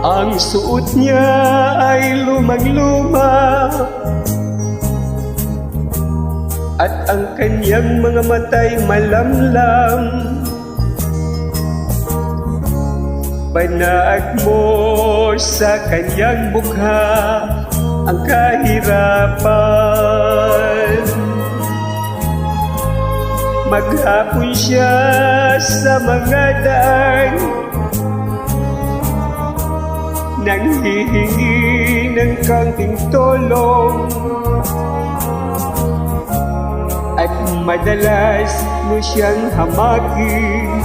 Ang suot niya ay lumang-luma at ang kanyang mga mata'y malamlam. Banaag mo sa kanyang mukha ang kahirapan. Maghapon siya sa mga daan, nanghihingi ng kaunting tulong, at madalas mo siyang hamagin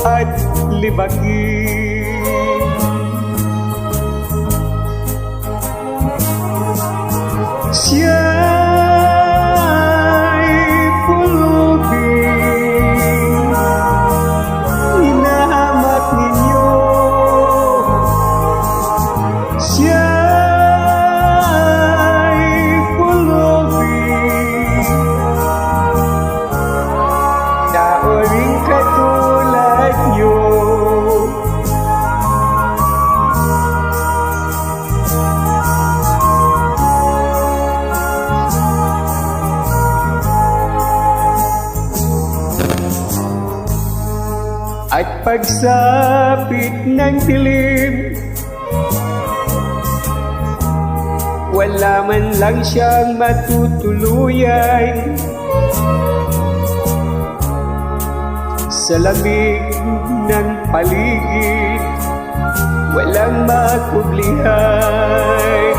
at libagin. Siya'y pulubing, hinahamak ninyo. Siya'y pulubing, tao rin katulad nyo. At pagsapit ng dilim, wala man lang siyang matutuluyan. Sa lamig ng paligid, walang makublihan.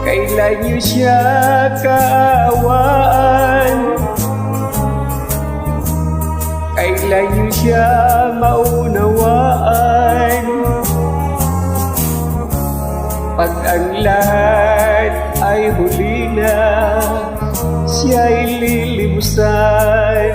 Kailan niyo siya kaawaan? Kailan niyo siya maunawaan? Pag ang lahat ay huli na, siya'y lilimusan.